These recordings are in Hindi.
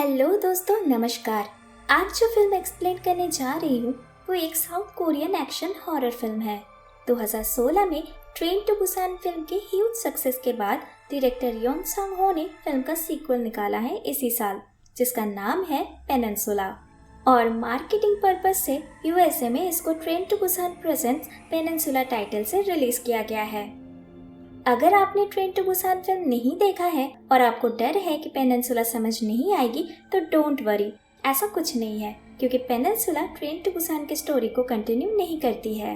हेलो दोस्तों, नमस्कार। आज जो फिल्म एक्सप्लेन करने जा रही हूँ वो एक south Korean action horror film है। 2016 में ट्रेन टू बुसान फिल्म के ह्यूज सक्सेस के बाद डायरेक्टर योन सांग हो ने फिल्म का सीक्वल निकाला है इसी साल, जिसका नाम है पेनिनसुला। और मार्केटिंग पर्पज से यूएसए में इसको Train to Busan Presents Peninsula title से रिलीज किया गया है। अगर आपने ट्रेन टू बुसान फिल्म नहीं देखा है और आपको डर है कि पेनिनसुला समझ नहीं आएगी, तो डोंट वरी, ऐसा कुछ नहीं है, क्योंकि पेनिनसुला ट्रेन टू बुसान की स्टोरी को कंटिन्यू नहीं करती है।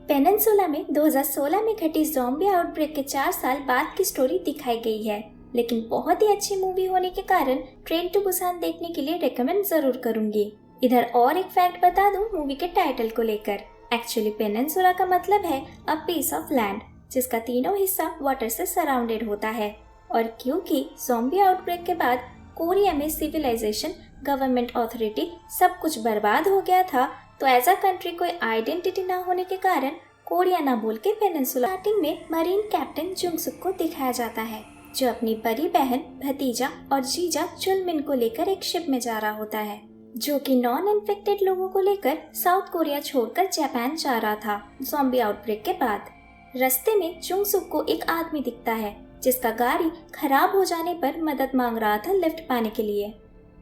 पेनिनसुला में 2016 में घटी ज़ॉम्बी आउटब्रेक के 4 साल बाद की स्टोरी दिखाई गई है, लेकिन बहुत ही अच्छी मूवी होने के कारण ट्रेन टू बुसान देखने के लिए रेकमेंड जरूर करूंगी। इधर और एक फैक्ट बता दूं मूवी के टाइटल को लेकर। एक्चुअली पेनिनसुला का मतलब है अ पीस ऑफ लैंड, जिसका तीनों हिस्सा वाटर से सराउंडेड होता है। और क्योंकि ज़ॉम्बी आउटब्रेक के बाद कोरिया में सिविलाइजेशन, गवर्नमेंट अथॉरिटी सब कुछ बर्बाद हो गया था, तो एज अ कंट्री कोई आइडेंटिटी ना होने के कारण कोरिया ना बोल के पेनिनसुला स्टार्टिंग में मरीन कैप्टन जुंगसुक को दिखाया जाता है, जो अपनी बड़ी बहन, भतीजा और जीजा चुलमिन को लेकर एक शिप में जा रहा होता है, जो कि नॉन इन्फेक्टेड लोगों को लेकर साउथ कोरिया छोड़कर जापान जा रहा था ज़ॉम्बी आउटब्रेक के बाद। रास्ते में जुंगसुक को एक आदमी दिखता है, जिसका गाड़ी खराब हो जाने पर मदद मांग रहा था लिफ्ट पाने के लिए।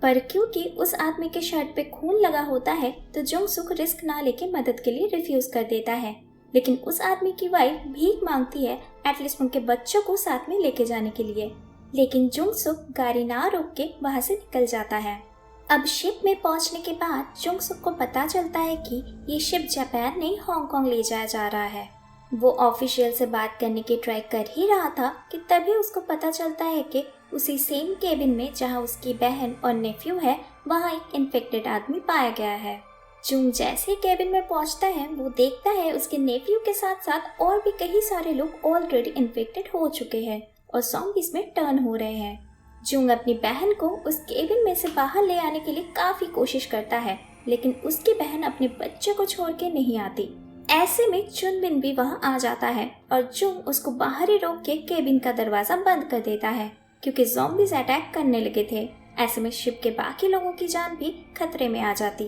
पर क्योंकि उस आदमी के शर्ट पे खून लगा होता है, तो जुंगसुक रिस्क ना लेके मदद के लिए रिफ्यूज कर देता है। लेकिन उस आदमी की वाइफ भीख मांगती है एटलीस्ट उनके बच्चों को साथ में लेके जाने के लिए, लेकिन जुंगसुक गाड़ी ना रोक के वहाँ से निकल जाता है। अब शिप में पहुँचने के बाद जुंगसुक को पता चलता है कि ये शिप जापान नहीं हांगकांग ले जाया जा रहा है। वो ऑफिशियल से बात करने की ट्राई कर ही रहा था कि तभी उसको पता चलता है कि उसी सेम केबिन में जहाँ उसकी बहन और नेफ्यू है, वहाँ एक इन्फेक्टेड आदमी पाया गया है। जुंग जैसे ही केबिन में पहुँचता है, वो देखता है उसके नेफ्यू के साथ साथ और भी कई सारे लोग ऑलरेडी इन्फेक्टेड हो चुके हैं और ज़ॉम्बीज़ में टर्न हो रहे हैं। जुंग अपनी बहन को उस केबिन में से बाहर ले आने के लिए काफ़ी कोशिश करता है, लेकिन उसकी बहन अपने बच्चे को छोड़ के नहीं आती। ऐसे में चुनमिन भी वहां आ जाता है और जुंग उसको बाहर ही रोक के केबिन का दरवाजा बंद कर देता है, क्योंकि ज़ॉम्बीज़ अटैक करने लगे थे। ऐसे में शिप के बाकी लोगों की जान भी खतरे में आ जाती।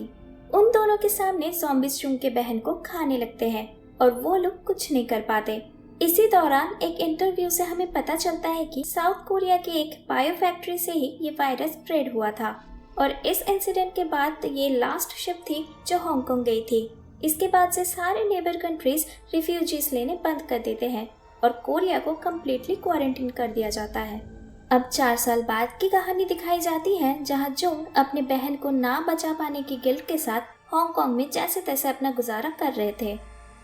उन दोनों के सामने ज़ॉम्बीज़ जुंग के बहन को खाने लगते हैं और वो लोग कुछ नहीं कर पाते। इसी दौरान एक इंटरव्यू से हमें पता चलता है कि साउथ कोरिया के एक बायो फैक्ट्री से ही ये वायरस स्प्रेड हुआ था और इस इंसिडेंट के बाद ये लास्ट शिप थी जो हांगकांग गई थी। इसके बाद से सारे नेबर कंट्रीज रिफ्यूजीज लेने बंद कर देते हैं और कोरिया को कम्प्लीटली क्वारंटीन कर दिया जाता है। अब 4 साल बाद की कहानी दिखाई जाती है, जहां जुंग अपने बहन को ना बचा पाने की गिल्ट के साथ हांगकांग में जैसे तैसे अपना गुजारा कर रहे थे,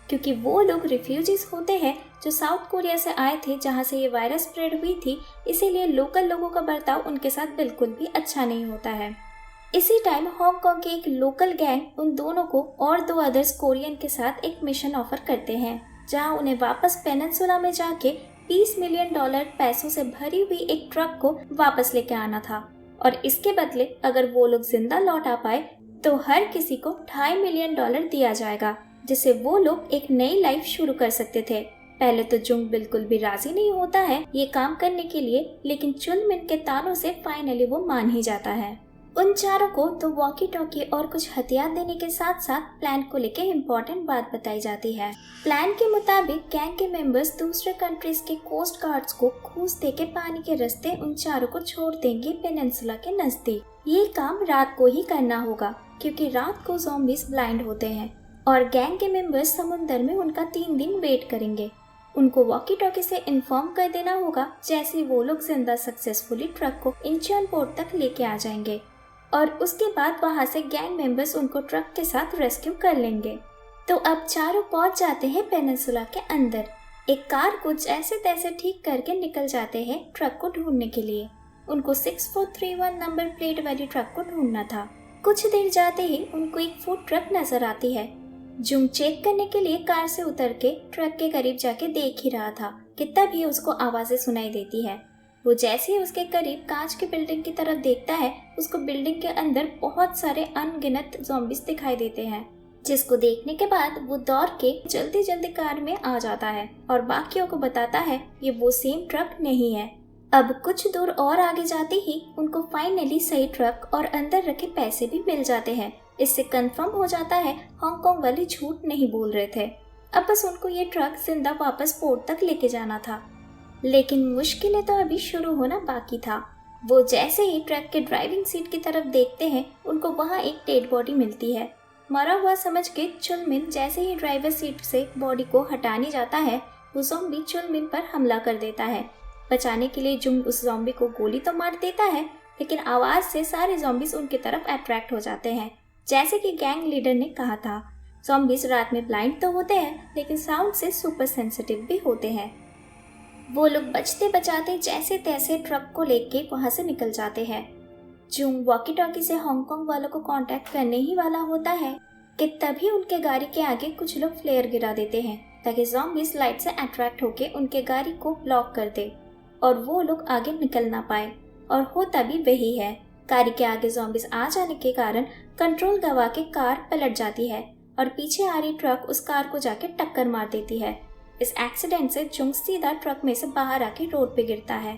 क्योंकि वो लोग रिफ्यूजीज होते हैं जो साउथ कोरिया से आए थे, जहां से ये वायरस स्प्रेड हुई थी। इसीलिए लोकल लोगों का बर्ताव उनके साथ बिल्कुल भी अच्छा नहीं होता है। इसी टाइम हांगकांग के एक लोकल गैंग उन दोनों को और 2 अदर्स कोरियन के साथ एक मिशन ऑफर करते हैं, जहां उन्हें वापस पेनिनसुला में जाके $20 मिलियन पैसों से भरी हुई एक ट्रक को वापस लेके आना था। और इसके बदले अगर वो लोग जिंदा लौट आ पाए तो हर किसी को $2.5 मिलियन दिया जाएगा, जिससे वो लोग एक नई लाइफ शुरू कर सकते थे। पहले तो जुंग बिल्कुल भी राजी नहीं होता है ये काम करने के लिए, लेकिन चुनमिन के तानों से फाइनली वो मान ही जाता है। उन चारों को तो वॉकी टॉकी और कुछ हथियार देने के साथ साथ प्लान को लेके इम्पोर्टेंट बात बताई जाती है। प्लान के मुताबिक गैंग के मेंबर्स दूसरे कंट्रीज के कोस्ट गार्ड्स को घूस देके पानी के रास्ते उन चारों को छोड़ देंगे पेनिनसुला के नजदीक। ये काम रात को ही करना होगा, क्योंकि रात को ज़ॉम्बीज़ ब्लाइंड होते हैं और गैंग के मेंबर्स समुद्र में उनका 3 दिन वेट करेंगे। उनको वॉकी टॉकी से इन्फॉर्म कर देना होगा जैसे वो लोग जिंदा सक्सेसफुली ट्रक को इंचियन पोर्ट तक लेके आ जाएंगे और उसके बाद वहां से गैंग मेंबर्स उनको ट्रक के साथ रेस्क्यू कर लेंगे। तो अब चारों पहुंच जाते हैं पेनिनसुला के अंदर। एक कार को जैसे तैसे ठीक करके निकल जाते हैं ट्रक को ढूंढने के लिए। उनको 6431 नंबर प्लेट वाली ट्रक को ढूंढना था। कुछ देर जाते ही उनको एक फूड ट्रक नजर आती है। जुंग चेक करने के लिए कार से उतर के ट्रक के करीब जाके देख ही रहा था कि तभी उसको आवाजें सुनाई देती है। वो जैसे ही उसके करीब कांच की बिल्डिंग की तरफ देखता है, उसको बिल्डिंग के अंदर बहुत सारे अनगिनत ज़ॉम्बीज़ दिखाई देते हैं, जिसको देखने के बाद वो दौड़ के जल्दी जल्दी कार में आ जाता है और बाकियों को बताता है ये वो सेम ट्रक नहीं है। अब कुछ दूर और आगे जाते ही उनको फाइनली सही ट्रक और अंदर रखे पैसे भी मिल जाते हैं। इससे कंफर्म हो जाता है हांगकांग वाले झूठ नहीं बोल रहे थे। अब बस उनको ये ट्रक जिंदा वापस पोर्ट तक लेके जाना था। लेकिन मुश्किलें तो अभी शुरू होना बाकी था। वो जैसे ही ट्रक के ड्राइविंग सीट की तरफ देखते हैं, उनको वहाँ एक डेड बॉडी मिलती है। मरा हुआ समझ के चुलमिन जैसे ही ड्राइवर सीट से बॉडी को हटाने जाता है, वो ज़ॉम्बी चुलमिन पर हमला कर देता है। बचाने के लिए जुंग उस ज़ॉम्बी को गोली तो मार देता है, लेकिन आवाज़ से सारे ज़ॉम्बीज उनकी तरफ अट्रैक्ट हो जाते हैं। जैसे कि गैंग लीडर ने कहा था, ज़ॉम्बीज रात में ब्लाइंड तो होते हैं, लेकिन साउंड से सुपर सेंसिटिव भी होते हैं। वो लोग बचते बचाते जैसे तैसे ट्रक को लेके वहाँ से निकल जाते हैं। जुंग वॉकी टॉकी से हांगकांग वालों को कांटेक्ट करने ही वाला होता है कि तभी उनके गाड़ी के आगे कुछ लोग फ्लेयर गिरा देते हैं, ताकि ज़ॉम्बीज लाइट से अट्रैक्ट होके उनके गाड़ी को ब्लॉक कर दे और वो लोग आगे निकल ना पाए। और होता भी वही है। गाड़ी के आगे ज़ॉम्बीज आ जाने के कारण कंट्रोल गवा के कार पलट जाती है और पीछे आ रही ट्रक उस कार को जाके टक्कर मार देती है। इस एक्सीडेंट से जुंग सीधा ट्रक में से बाहर आके रोड पे गिरता है।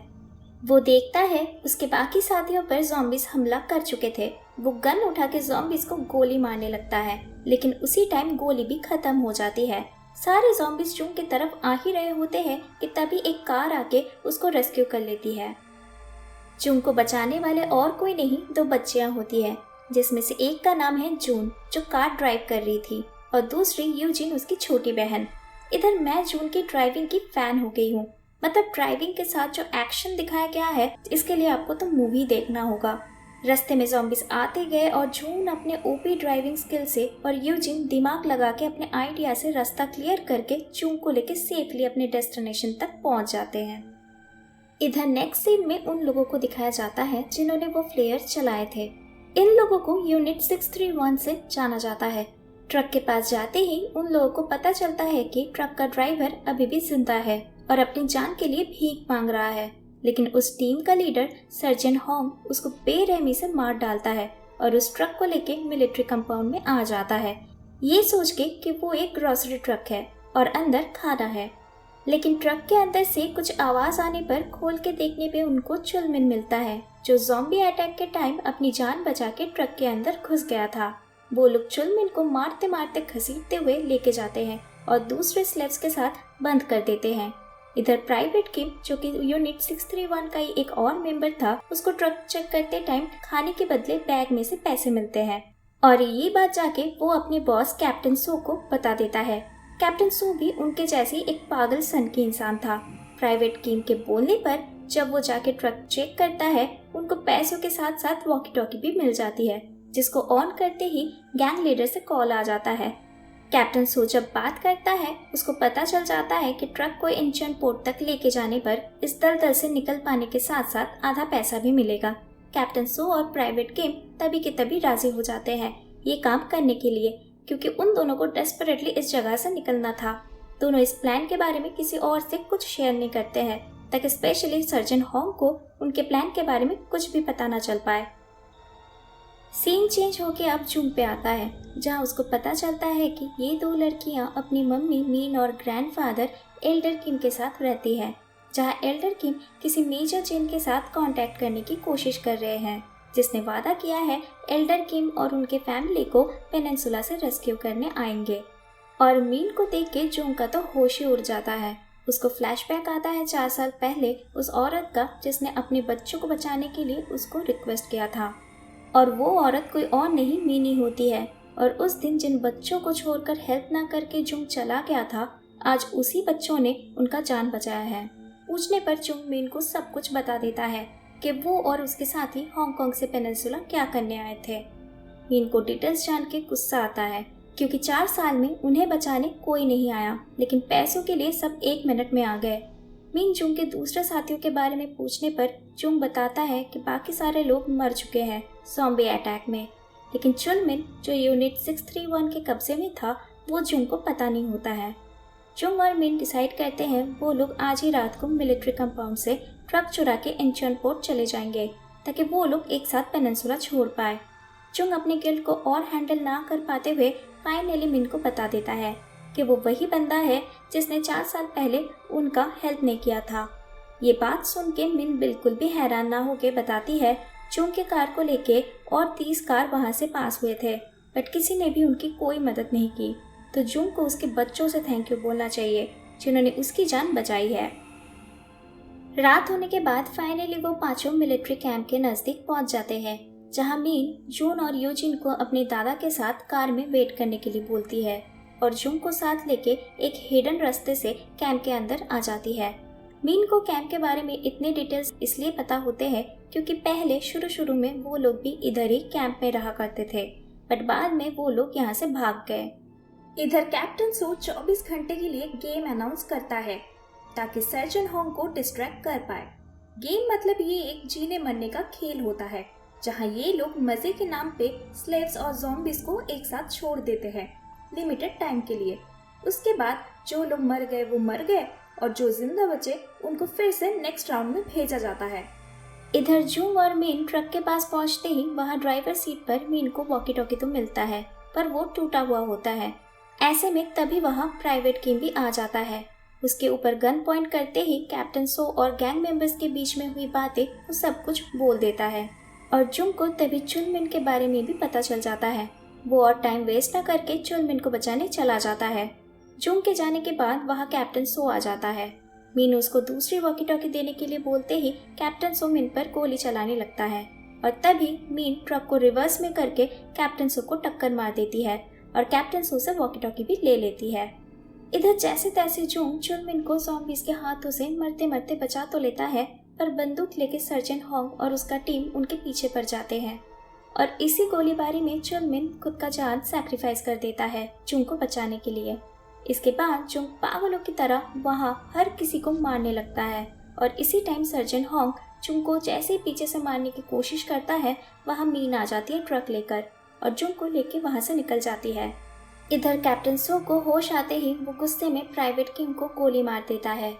वो देखता है उसके बाकी साथियों पर ज़ॉम्बीज हमला कर चुके थे। वो गन उठा के ज़ॉम्बीज को गोली मारने लगता है, लेकिन उसी टाइम गोली भी खत्म हो जाती है। सारे ज़ॉम्बीज जुंग की तरफ आ ही रहे होते हैं कि तभी एक कार आके उसको रेस्क्यू कर लेती है। जुंग को बचाने वाले और कोई नहीं, दो बच्चियां होती है, जिसमें से एक का नाम है जून, जो कार ड्राइव कर रही थी, और दूसरी यूजिन, उसकी छोटी बहन। इधर मैं जून की ड्राइविंग की फैन हो गई हूँ। मतलब ड्राइविंग के साथ जो एक्शन दिखाया गया है, इसके लिए आपको तो मूवी देखना होगा। रास्ते में ज़ॉम्बीज आते गए और जून अपने ओपी ड्राइविंग स्किल से और यूजिन दिमाग लगा के अपने आइडिया से रास्ता क्लियर करके जून को लेकर सेफली अपने डेस्टिनेशन तक पहुंच जाते हैं। इधर नेक्स्ट सीन में उन लोगों को दिखाया जाता है जिन्होंने वो फ्लेयर चलाए थे। इन लोगों को यूनिट 631 से जाना जाता है। ट्रक के पास जाते ही उन लोगों को पता चलता है कि ट्रक का ड्राइवर अभी भी जिंदा है और अपनी जान के लिए भीख मांग रहा है, लेकिन उस टीम का लीडर सर्जन होंग उसको बेरहमी से मार डालता है और उस ट्रक को लेके मिलिट्री कंपाउंड में आ जाता है, ये सोच के कि वो एक ग्रोसरी ट्रक है और अंदर खाना है। लेकिन ट्रक के अंदर से कुछ आवाज आने पर खोल के देखने पे उनको चुलमिन मिलता है, जो ज़ॉम्बी अटैक के टाइम अपनी जान बचा के ट्रक के अंदर घुस गया था। वो लोग चुलमिन को मारते मारते घसीटते हुए लेके जाते हैं और दूसरे स्लेव्स के साथ बंद कर देते हैं। इधर प्राइवेट किम, जो कि यूनिट 631 का ही एक और मेंबर था, उसको ट्रक चेक करते टाइम खाने के बदले बैग में से पैसे मिलते हैं और ये बात जाके वो अपने बॉस कैप्टन सो को बता देता है। कैप्टन सो भी उनके जैसी एक पागल सन की इंसान था। प्राइवेट किम के बोलने पर जब वो जाके ट्रक चेक करता है, उनको पैसों के साथ साथ वॉकी टॉकी भी मिल जाती है, जिसको ऑन करते ही गैंग लीडर से कॉल आ जाता है। कैप्टन सो जब बात करता है, उसको पता चल जाता है कि ट्रक को इंचन पोर्ट तक लेके जाने पर इस दलदल से निकल पाने के साथ साथ आधा पैसा भी मिलेगा। कैप्टन सो और प्राइवेट किम तभी के तभी राजी हो जाते हैं ये काम करने के लिए, क्योंकि उन दोनों को डेस्परेटली इस जगह से निकलना था। दोनों इस प्लान के बारे में किसी और से कुछ शेयर नहीं करते हैं, ताकि स्पेशली सर्जन होंग को उनके प्लान के बारे में कुछ भी पता न चल पाए। सीन चेंज होके अब जून पे आता है, जहाँ उसको पता चलता है कि ये दो लड़कियाँ अपनी मम्मी मीन और ग्रैंडफादर एल्डर किम के साथ रहती हैं, जहाँ एल्डर किम किसी मेजर चेन के साथ कांटेक्ट करने की कोशिश कर रहे हैं, जिसने वादा किया है एल्डर किम और उनके फैमिली को पेनिनसुला से रेस्क्यू करने आएंगे। और मीन को देख के जून का तो होश ही उड़ जाता है। उसको फ्लैशबैक आता है 4 साल पहले उस औरत का, जिसने अपने बच्चों को बचाने के लिए उसको रिक्वेस्ट किया था, और वो औरत कोई और नहीं मीनी होती है। और उस दिन जिन बच्चों को छोड़कर हेल्प ना करके जुंग चला गया था, आज उसी बच्चों ने उनका जान बचाया है। पूछने पर जुंग मीन को सब कुछ बता देता है कि वो और उसके साथी हांगकांग से पेनिनसुला क्या करने आए थे। मीन को डिटेल्स जान के गुस्सा आता है, क्योंकि 4 साल में उन्हें बचाने कोई नहीं आया, लेकिन पैसों के लिए सब 1 मिनट में आ गए। मीन जुंग के दूसरे साथियों के बारे में पूछने पर जुंग बताता है कि बाकी सारे लोग मर चुके हैं ज़ॉम्बी अटैक में, लेकिन चुलमिन, जो यूनिट 631 के कब्जे में था, वो जुंग को पता नहीं होता है। जुंग और मिन डिसाइड करते हैं वो लोग आज ही रात को मिलिट्री कंपाउंड से ट्रक चुरा के इंचन पोर्ट चले जाएंगे, ताकि वो लोग एक साथ पेनिनसुला छोड़ पाए। जुंग अपने गिल्ड को और हैंडल ना कर पाते हुए फाइनली मिन को बता देता है कि वो वही बंदा है जिसने 4 साल पहले उनका हेल्प नहीं किया था। ये बात सुन के मिन बिल्कुल भी हैरान ना होके बताती है जून के कार को लेके और 30 कार वहाँ से पास हुए थे, बट किसी ने भी उनकी कोई मदद नहीं की। तो जून को उसके बच्चों से थैंक यू बोलना चाहिए जिन्होंने उसकी जान बचाई है। रात होने के बाद फाइनली वो पांचों मिलिट्री कैंप के नजदीक पहुंच जाते हैं, जहां मीन जून और यूजिन को अपने दादा के साथ कार में वेट करने के लिए बोलती है और जून को साथ लेके एक हिडन रास्ते से कैंप के अंदर आ जाती है। मीन को कैंप के बारे में इतने डिटेल्स इसलिए पता होते हैं क्योंकि पहले शुरू में वो लोग भी इधर ही कैंप में रहा करते थे, बट बाद में वो लोग यहाँ से भाग गए। इधर कैप्टन सो 24 घंटे के लिए गेम अनाउंस करता है ताकि सर्जन होंग को डिस्ट्रैक्ट कर पाए। गेम मतलब ये एक जीने मरने का खेल होता है जहाँ ये लोग मजे के नाम पे स्लेव्स और ज़ॉम्बीज को एक साथ छोड़ देते हैं लिमिटेड टाइम के लिए। उसके बाद जो लोग मर गए वो मर गए और जो जिंदा बचे उनको फिर से नेक्स्ट राउंड में भेजा जाता है। इधर जून और मीन ट्रक के पास पहुंचते ही वहां ड्राइवर सीट पर मीन को वॉकी टॉकी तो मिलता है, पर वो टूटा हुआ होता है। ऐसे में तभी वहां प्राइवेट किम भी आ जाता है। उसके ऊपर गन पॉइंट करते ही कैप्टन सो और गैंग मेंबर्स के बीच में हुई बातें वो सब कुछ बोल देता है और जून को तभी चुनमिन के बारे में भी पता चल जाता है। वो और टाइम वेस्ट न करके चुनमिन को बचाने चला जाता है। जून के जाने के बाद वहाँ कैप्टन सो आ जाता है। मीन उसको दूसरी वॉकी टॉकी देने के लिए बोलते ही कैप्टन सो मिन पर गोली चलाने लगता है और तभी मीन ट्रक को रिवर्स में करके कैप्टन सो को टक्कर मार देती है और कैप्टन सो से वॉकी टॉकी भी ले लेती है। इधर जैसे तैसे जून चुनमिन को ज़ॉम्बीज के हाथों से मरते मरते बचा तो लेता है, पर बंदूक लेके सर्जन होंग और उसका टीम उनके पीछे पड़ जाते हैं और इसी गोलीबारी में चुनमिन खुद का जान सैक्रिफाइस कर देता है जून को बचाने के लिए। इसके बाद जून पागलों की तरह वहाँ हर किसी को मारने लगता है और इसी टाइम सर्जन होंग जून को जैसे ही पीछे से मारने की कोशिश करता है वहाँ मीन आ जाती है ट्रक लेकर और जून को लेके वहाँ से निकल जाती है। इधर कैप्टन सो को होश आते ही वो गुस्से में प्राइवेट किम को गोली मार देता है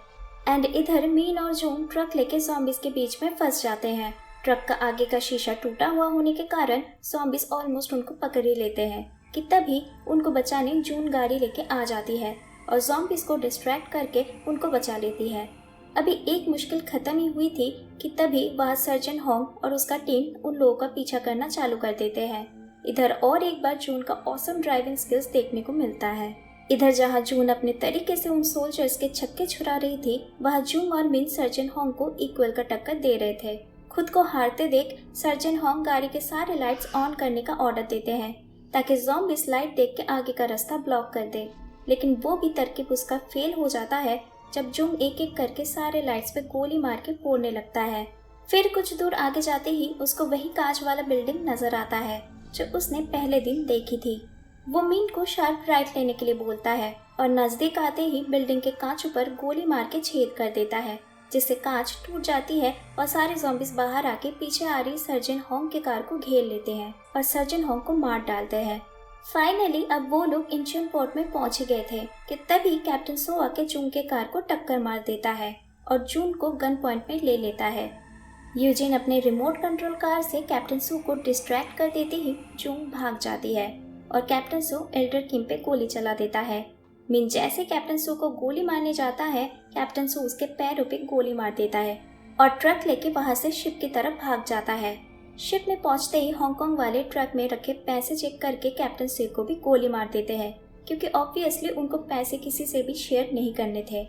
एंड इधर मीन और जून ट्रक लेके ज़ॉम्बीज के बीच में फंस जाते हैं। ट्रक का आगे का शीशा टूटा हुआ होने के कारण ज़ॉम्बीज ऑलमोस्ट उनको पकड़ ही लेते हैं कि तभी उनको बचाने जून गाड़ी लेके आ जाती है और ज़ॉम्बीज को डिस्ट्रैक्ट करके उनको बचा लेती है। अभी एक मुश्किल खत्म ही हुई थी कि तभी वह सर्जन होंग और उसका टीम उन लोगों का पीछा करना चालू कर देते हैं। इधर और एक बार जून का ऑसम ड्राइविंग स्किल्स देखने को मिलता है। इधर जहां जून अपने तरीके से उन सोल्जर्स के छक्के छुड़ा रही थी, वहां जून और मिन सर्जन होंग को इक्वल का टक्कर दे रहे थे। खुद को हारते देख सर्जन होंग गाड़ी के सारे लाइट्स ऑन करने का ऑर्डर देते हैं ताकि ज़ॉम्बीज लाइट देख के आगे का रास्ता ब्लॉक कर दे, लेकिन वो भी तरकीब उसका फेल हो जाता है जब जून एक एक करके सारे लाइट्स पे गोली मार के फोड़ने लगता है। फिर कुछ दूर आगे जाते ही उसको वही कांच वाला बिल्डिंग नजर आता है जो उसने पहले दिन देखी थी। वो मीन को शार्प राइट लेने के लिए बोलता है और नजदीक आते ही बिल्डिंग के कांच पर गोली मार के छेद कर देता है, जिससे कांच टूट जाती है और सारे ज़ॉम्बीज बाहर आके पीछे आ रही सर्जन होंग के कार को घेर लेते हैं और सर्जन होंग को मार डालते हैं। फाइनली अब वो लोग इंचियन पोर्ट में पहुंच गए थे कि तभी कैप्टन सो आके जून के कार को टक्कर मार देता है और जून को गन पॉइंट में ले लेता है। यूजिन अपने रिमोट कंट्रोल कार से कैप्टन सू को डिस्ट्रैक्ट कर देते ही जून भाग जाती है और कैप्टन सू एल्डर किम पे गोली चला देता है। मिन जैसे कैप्टन सू को गोली मारने जाता है, कैप्टन सू उसके पैरों पे गोली मार देता है और ट्रक लेके वहां से शिप की तरफ भाग जाता है। शिप में पहुंचते ही हांगकांग वाले ट्रक में रखे पैसे चेक करके कैप्टन सू को भी गोली मार देते हैं, क्योंकि ऑब्वियसली उनको पैसे किसी से भी शेयर नहीं करने थे।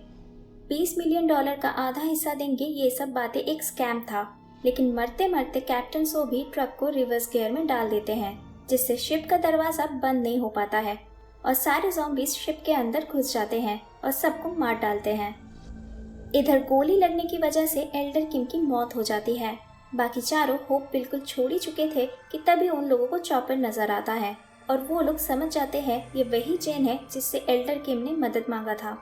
$20 मिलियन का आधा हिस्सा देंगे, ये सब बातें एक स्कैम था। लेकिन मरते मरते कैप्टन सो भी ट्रक को रिवर्स गियर में डाल देते हैं, जिससे शिप का दरवाजा बंद नहीं हो पाता है और सारे ज़ॉम्बीज शिप के अंदर घुस जाते हैं और सबको मार डालते हैं। इधर गोली लगने की वजह से एल्डर किम की मौत हो जाती है। बाकी चारों होप बिल्कुल छोड़ ही चुके थे कि तभी उन लोगों को चॉपर नजर आता है और वो लोग समझ जाते हैं ये वही चेन है जिससे एल्डर किम ने मदद मांगा था।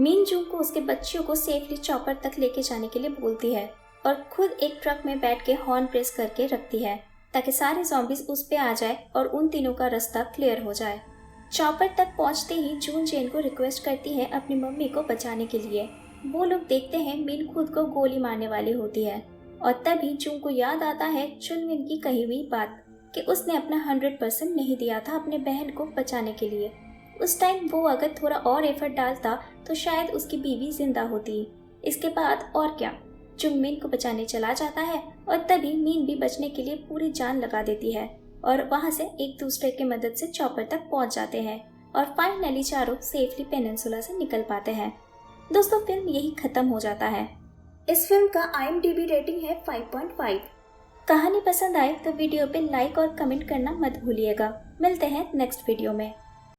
मीन जून को उसके बच्चियों को सेफली चॉपर तक लेके जाने के लिए बोलती है और खुद एक ट्रक में बैठ के हॉर्न प्रेस करके रखती है ताकि सारे ज़ॉम्बीज उस पे आ जाए और उन तीनों का रास्ता क्लियर हो जाए। चॉपर तक पहुंचते ही जून जेन को रिक्वेस्ट करती है अपनी मम्मी को बचाने के लिए। वो लोग देखते हैं मीन खुद को गोली मारने वाली होती है और तभी जून को याद आता है चुनमिन की कही हुई बात कि उसने अपना 100% नहीं दिया था अपने बहन को बचाने के लिए। उस टाइम वो अगर थोड़ा और एफर्ट डालता तो शायद उसकी बीवी जिंदा होती। इसके बाद और क्या, जो मीन को बचाने चला जाता है और तभी मीन भी बचने के लिए पूरी जान लगा देती है और वहां से एक दूसरे की मदद से चॉपर तक पहुंच जाते हैं और फाइनली चारों सेफली पेनिनसुला से निकल पाते हैं। दोस्तों फिल्म यही खत्म हो जाता है। इस फिल्म का IMDb रेटिंग है 5.5। कहानी पसंद आए तो वीडियो पे लाइक और कमेंट करना मत भूलिएगा। मिलते हैं नेक्स्ट वीडियो में।